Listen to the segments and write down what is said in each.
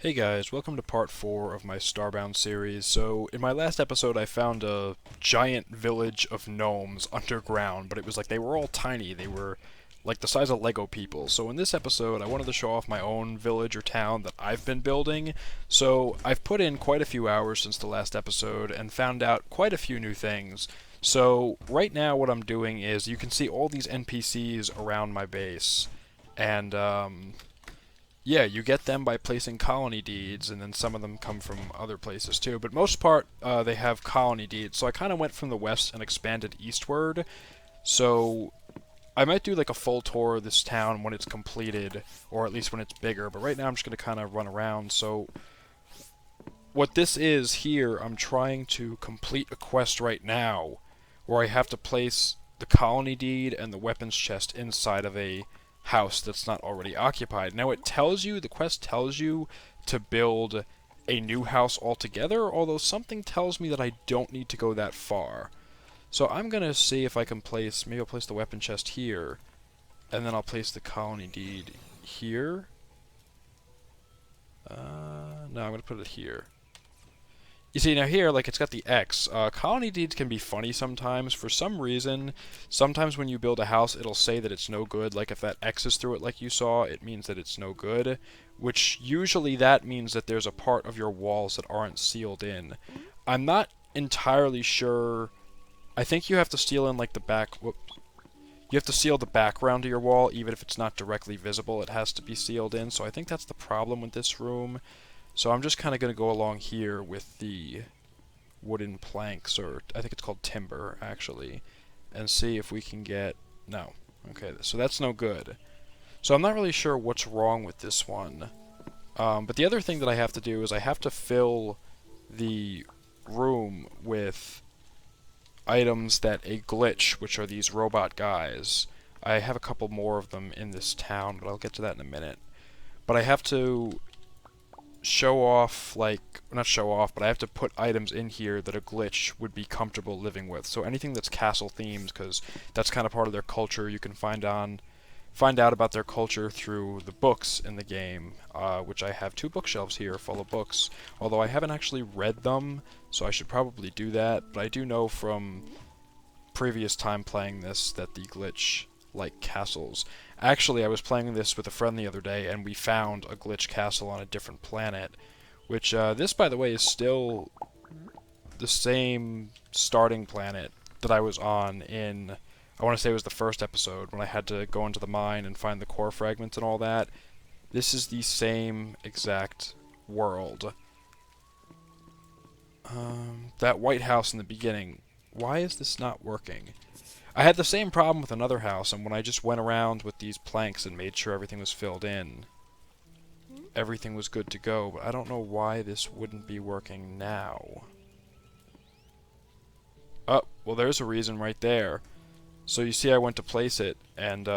Hey guys, welcome to part 4 of my Starbound series. So, in my last episode I found a giant village of gnomes underground, but it was like they were all tiny. They were like the size of Lego people. So in this episode I wanted to show off my own village or town that I've been building. So I've put in quite a few hours since the last episode and found out quite a few new things. So right now what I'm doing is you can see all these NPCs around my base. And yeah, you get them by placing colony deeds, and then some of them come from other places too. But most part, they have colony deeds. So I kind of went from the west and expanded eastward. So I might do like a full tour of this town when it's completed, or at least when it's bigger. But right now I'm just going to kind of run around. So what this is here, I'm trying to complete a quest right now, where I have to place the colony deed and the weapons chest inside of a house that's not already occupied. Now the quest tells you to build a new house altogether, although something tells me that I don't need to go that far. So I'm gonna see if I can maybe I'll place the weapon chest here, and then I'll place the colony deed here. No, I'm gonna put it here. You see, now here, like, it's got the X. Colony deeds can be funny sometimes. For some reason, sometimes when you build a house, it'll say that it's no good. Like, if that X is through it like you saw, it means that it's no good. Which, usually that means that there's a part of your walls that aren't sealed in. I'm not entirely sure. I think you have to seal in, like, the back... Whoop. You have to seal the background of your wall, even if it's not directly visible. It has to be sealed in, so I think that's the problem with this room. So I'm just kind of going to go along here with the wooden planks, or I think it's called timber, actually, and see if we can get... No. Okay, so that's no good. So I'm not really sure what's wrong with this one. But the other thing that I have to do is I have to fill the room with items that a glitch, which are these robot guys. I have a couple more of them in this town, but I'll get to that in a minute. But I have to show off, like, not show off, but I have to put items in here that a glitch would be comfortable living with. So anything that's castle themed, because that's kind of part of their culture. You can find out about their culture through the books in the game, which I have 2 bookshelves here full of books. Although I haven't actually read them, so I should probably do that. But I do know from previous time playing this that the glitch like castles. Actually, I was playing this with a friend the other day, and we found a glitch castle on a different planet. Which, this, by the way, is still the same starting planet that I was on in, I want to say it was the first episode, when I had to go into the mine and find the core fragments and all that. This is the same exact world. That White House in the beginning, why is this not working? I had the same problem with another house, and when I just went around with these planks and made sure everything was filled in, everything was good to go, but I don't know why this wouldn't be working now. Oh, well there's a reason right there. So you see I went to place it, and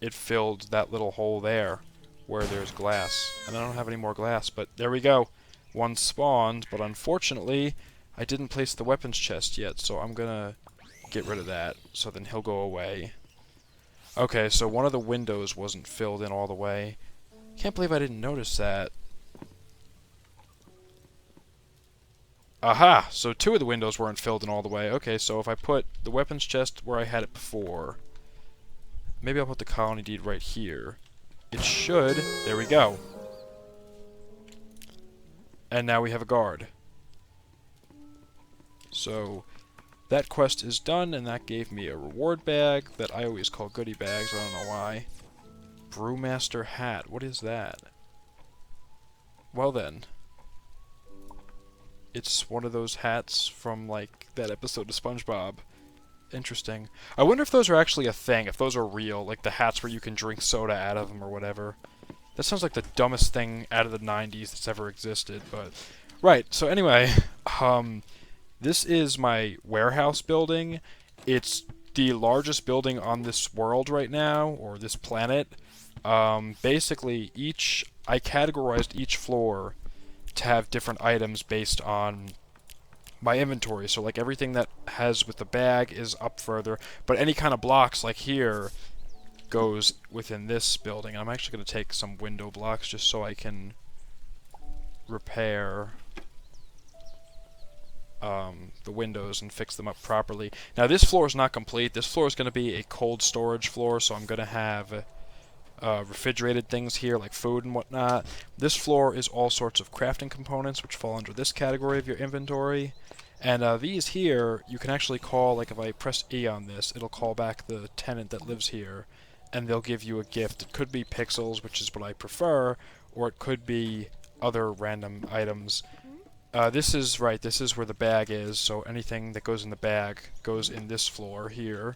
it filled that little hole there, where there's glass. And I don't have any more glass, but there we go. One spawned, but unfortunately, I didn't place the weapons chest yet, so I'm gonna get rid of that, so then he'll go away. Okay, so one of the windows wasn't filled in all the way. Can't believe I didn't notice that. Aha! So 2 of the windows weren't filled in all the way. Okay, so if I put the weapons chest where I had it before, maybe I'll put the colony deed right here. It should. There we go. And now we have a guard. So that quest is done, and that gave me a reward bag that I always call goodie bags. I don't know why. Brewmaster hat. What is that? Well then. It's one of those hats from, like, that episode of SpongeBob. Interesting. I wonder if those are actually a thing, if those are real, like the hats where you can drink soda out of them or whatever. That sounds like the dumbest thing out of the 90s that's ever existed, but... Right, so anyway, this is my warehouse building. It's the largest building on this world right now, or this planet. Basically, I categorized each floor to have different items based on my inventory. So, like, everything that has with the bag is up further, but any kind of blocks, like here, goes within this building. I'm actually going to take some window blocks just so I can repair the windows and fix them up properly. Now this floor is not complete. This floor is going to be a cold storage floor, so I'm going to have refrigerated things here like food and whatnot. This floor is all sorts of crafting components which fall under this category of your inventory. And these here, you can actually call, like if I press E on this, it'll call back the tenant that lives here, and they'll give you a gift. It could be pixels, which is what I prefer, or it could be other random items. This is where the bag is, so anything that goes in the bag goes in this floor here.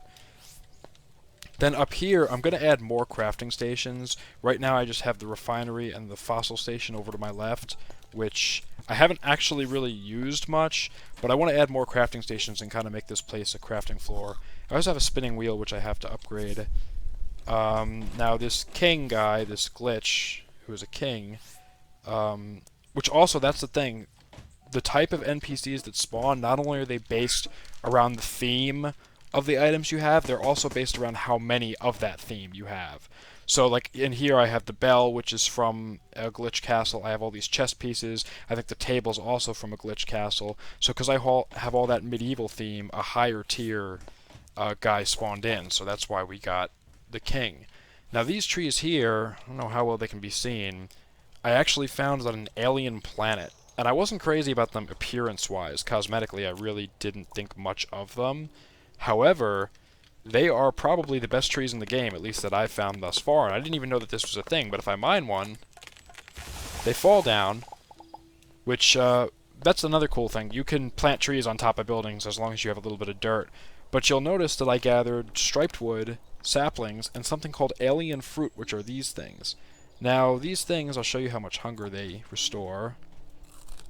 Then up here, I'm going to add more crafting stations. Right now I just have the refinery and the fossil station over to my left, which I haven't actually really used much, but I want to add more crafting stations and kind of make this place a crafting floor. I also have a spinning wheel, which I have to upgrade. Now this king guy, this glitch, who is a king, which also, that's the thing, the type of NPCs that spawn, not only are they based around the theme of the items you have, they're also based around how many of that theme you have. So like in here I have the bell, which is from a glitch castle. I have all these chess pieces. I think the table's also from a glitch castle. So because I have all that medieval theme, a higher tier guy spawned in. So that's why we got the king. Now these trees here, I don't know how well they can be seen, I actually found on an alien planet. And I wasn't crazy about them appearance-wise. Cosmetically, I really didn't think much of them. However, they are probably the best trees in the game, at least that I've found thus far. And I didn't even know that this was a thing, but if I mine one, they fall down, which, that's another cool thing. You can plant trees on top of buildings as long as you have a little bit of dirt. But you'll notice that I gathered striped wood, saplings, and something called alien fruit, which are these things. Now, these things, I'll show you how much hunger they restore.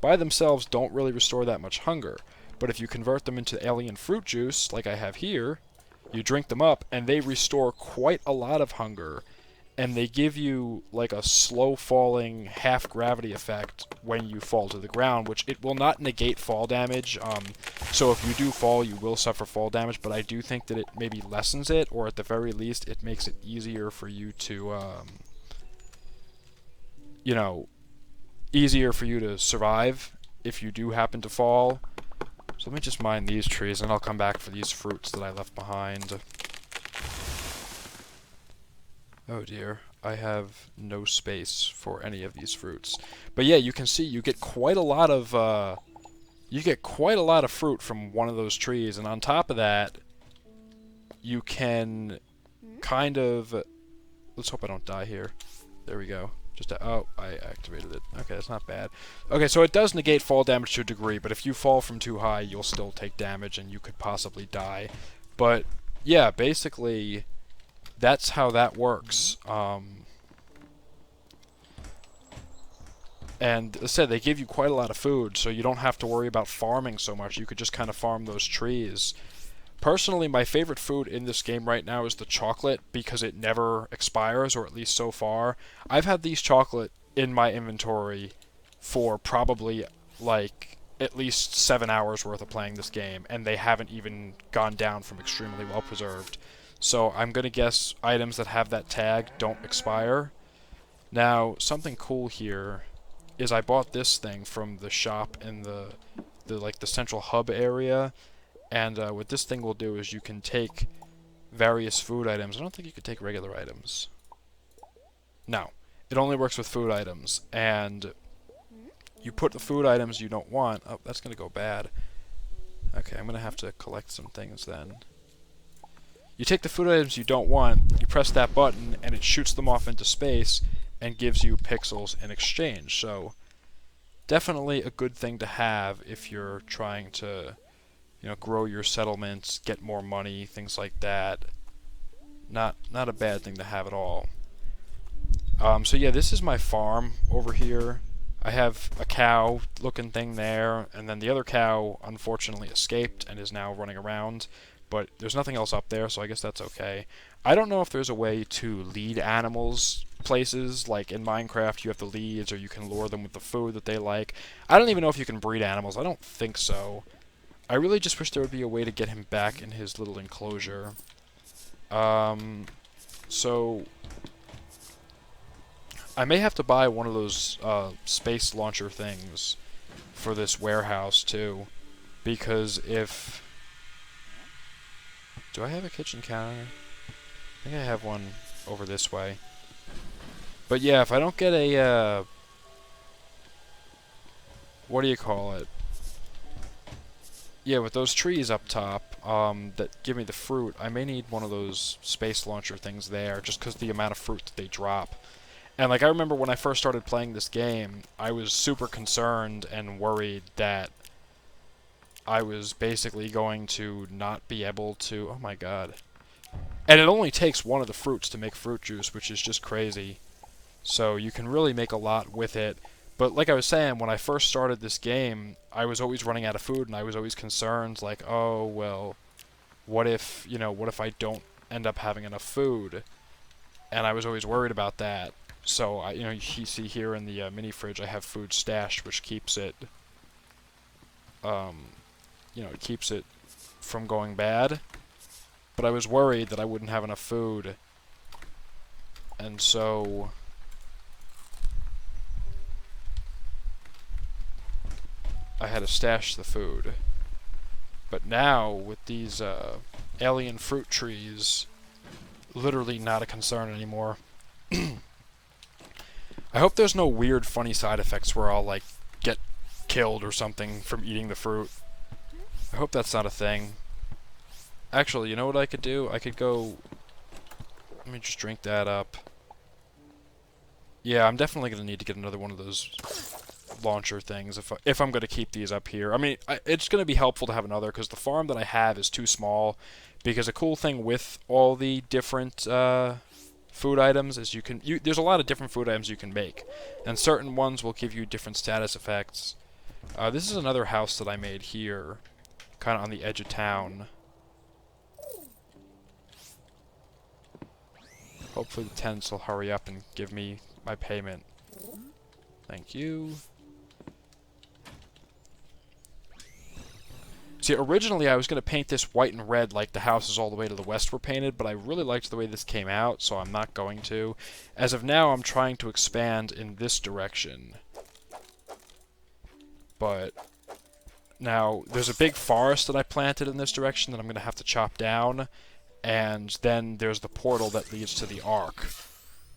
By themselves, don't really restore that much hunger. But if you convert them into alien fruit juice, like I have here, you drink them up, and they restore quite a lot of hunger. And they give you, like, a slow-falling half-gravity effect when you fall to the ground, which it will not negate fall damage. So if you do fall, you will suffer fall damage, but I do think that it maybe lessens it, or at the very least, it makes it easier for you to, you know, easier for you to survive if you do happen to fall. So let me just mine these trees, and I'll come back for these fruits that I left behind. Oh dear, I have no space for any of these fruits. But yeah, you can see you get quite a lot of fruit from one of those trees, and on top of that, you can kind of, let's hope I don't die here. There we go. Oh, I activated it. Okay, that's not bad. Okay, so it does negate fall damage to a degree, but if you fall from too high, you'll still take damage and you could possibly die. But yeah, basically, that's how that works. And as I said, they give you quite a lot of food, so you don't have to worry about farming so much. You could just kind of farm those trees. Personally, my favorite food in this game right now is the chocolate, because it never expires, or at least so far. I've had these chocolate in my inventory for probably, like, at least 7 hours worth of playing this game, and they haven't even gone down from extremely well preserved. So I'm going to guess items that have that tag don't expire. Now, something cool here is I bought this thing from the shop in the central hub area. And what this thing will do is you can take various food items. I don't think you could take regular items. No. It only works with food items. And you put the food items you don't want. Oh, that's going to go bad. Okay, I'm going to have to collect some things then. You take the food items you don't want, you press that button, and it shoots them off into space and gives you pixels in exchange. So, definitely a good thing to have if you're trying to, you know, grow your settlements, get more money, things like that. Not a bad thing to have at all. So yeah, this is my farm over here. I have a cow looking thing there, and then the other cow unfortunately escaped and is now running around, but there's nothing else up there, so I guess that's okay. I don't know if there's a way to lead animals places, like in Minecraft you have the leads, or you can lure them with the food that they like. I don't even know if you can breed animals. I don't think so. I really just wish there would be a way to get him back in his little enclosure. So I may have to buy one of those space launcher things for this warehouse too, because if... Do I have a kitchen counter? I think I have one over this way. But yeah, if I don't get a, what do you call it? Yeah, with those trees up top, that give me the fruit, I may need one of those space launcher things there, just because the amount of fruit that they drop. And like, I remember when I first started playing this game, I was super concerned and worried that I was basically going to not be able to... Oh my god. And it only takes one of the fruits to make fruit juice, which is just crazy. So you can really make a lot with it. But like I was saying, when I first started this game, I was always running out of food, and I was always concerned, like, oh, well, what if, what if I don't end up having enough food? And I was always worried about that. So, you see here in the mini fridge, I have food stashed, which keeps it, it keeps it from going bad. But I was worried that I wouldn't have enough food. And so... I had to stash the food. But now, with these alien fruit trees, literally not a concern anymore. I hope there's no weird, funny side effects where I'll, like, get killed or something from eating the fruit. I hope that's not a thing. Actually, you know what I could do? I could go... Let me just drink that up. Yeah, I'm definitely going to need to get another one of those launcher things if I'm going to keep these up here. I mean, it's going to be helpful to have another, because the farm that I have is too small. Because a cool thing with all the different food items is there's a lot of different food items you can make. And certain ones will give you different status effects. This is another house that I made here, kind of on the edge of town. Hopefully the tenants will hurry up and give me my payment. Thank you. See, originally I was going to paint this white and red like the houses all the way to the west were painted, but I really liked the way this came out, so I'm not going to. As of now, I'm trying to expand in this direction. But now, there's a big forest that I planted in this direction that I'm going to have to chop down, and then there's the portal that leads to the Ark.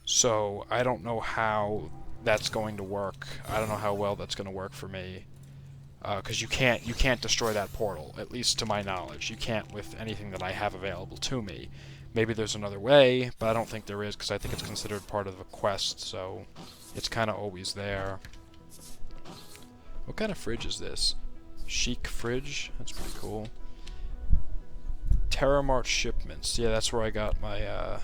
So, I don't know how that's going to work. I don't know how well that's going to work for me. Because you can't destroy that portal, at least to my knowledge. You can't with anything that I have available to me. Maybe there's another way, but I don't think there is, because I think it's considered part of a quest, so it's kind of always there. What kind of fridge is this? Chic fridge? That's pretty cool. Terramart shipments. Yeah, that's where I got my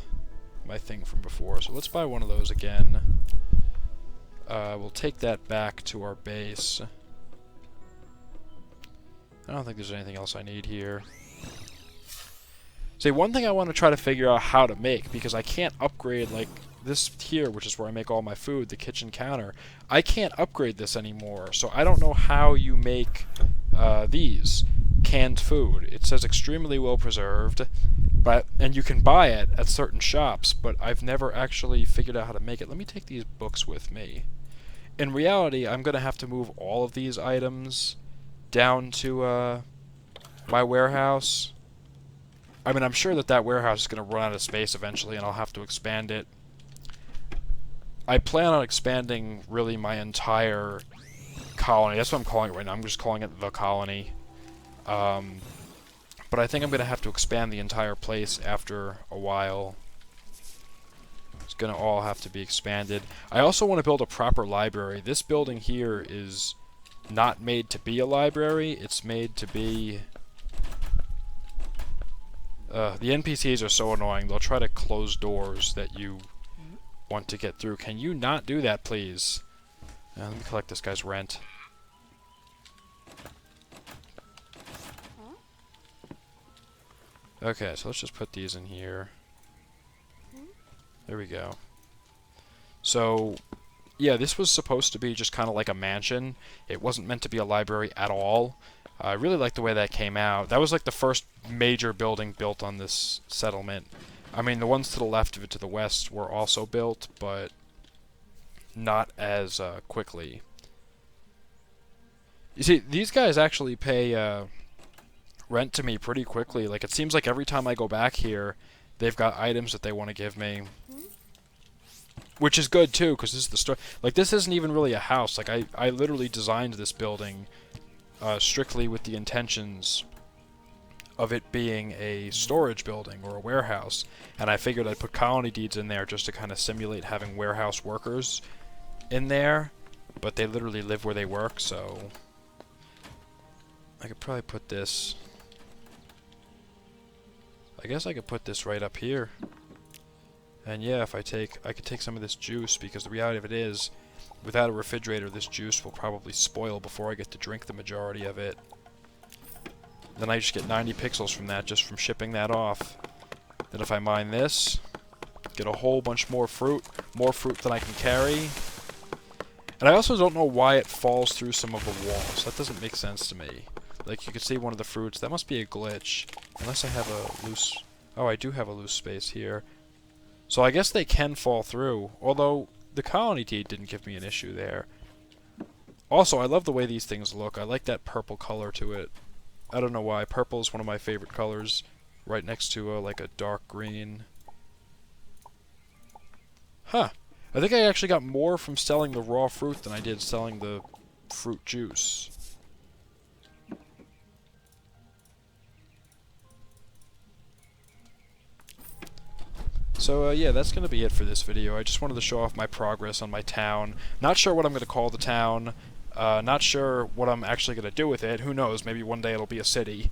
my thing from before. So let's buy one of those again. We'll take that back to our base. I don't think there's anything else I need here. See, one thing I want to try to figure out how to make, because I can't upgrade, like, this here, which is where I make all my food, the kitchen counter. I can't upgrade this anymore, so I don't know how you make these canned food. It says extremely well preserved, and you can buy it at certain shops, but I've never actually figured out how to make it. Let me take these books with me. In reality, I'm going to have to move all of these items down to my warehouse. I mean, I'm sure that warehouse is going to run out of space eventually, and I'll have to expand it. I plan on expanding, really, my entire colony. That's what I'm calling it right now. I'm just calling it the colony. But I think I'm going to have to expand the entire place after a while. It's going to all have to be expanded. I also want to build a proper library. This building here is not made to be a library. It's made to be... the NPCs are so annoying. They'll try to close doors that you want to get through. Can you not do that, please? Let me collect this guy's rent. Okay, so let's just put these in here. There we go. So, yeah, this was supposed to be just kind of like a mansion. It wasn't meant to be a library at all. I really like the way that came out. That was like the first major building built on this settlement. I mean, the ones to the left of it to the west were also built, but not as quickly. You see, these guys actually pay rent to me pretty quickly. Like, it seems like every time I go back here, they've got items that they want to give me. Which is good, too, because this is the story. Like, this isn't even really a house. Like, I literally designed this building strictly with the intentions of it being a storage building or a warehouse. And I figured I'd put colony deeds in there just to kind of simulate having warehouse workers in there. But they literally live where they work, so I could probably put this... I guess I could put this right up here. And yeah, if I could take some of this juice, because the reality of it is, without a refrigerator, this juice will probably spoil before I get to drink the majority of it. Then I just get 90 pixels from that, just from shipping that off. Then if I mine this, get a whole bunch more fruit than I can carry. And I also don't know why it falls through some of the walls. That doesn't make sense to me. Like, you can see one of the fruits. That must be a glitch. Unless I have a loose... Oh, I do have a loose space here. So I guess they can fall through. Although, the colony deed didn't give me an issue there. Also, I love the way these things look. I like that purple color to it. I don't know why. Purple is one of my favorite colors. Right next to, like, a dark green. Huh. I think I actually got more from selling the raw fruit than I did selling the fruit juice. So, yeah, that's going to be it for this video. I just wanted to show off my progress on my town. Not sure what I'm going to call the town. Not sure what I'm actually going to do with it. Who knows? Maybe one day it'll be a city.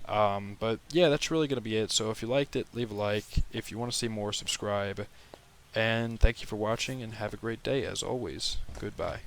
But, yeah, that's really going to be it. So if you liked it, leave a like. If you want to see more, subscribe. And thank you for watching, and have a great day, as always. Goodbye.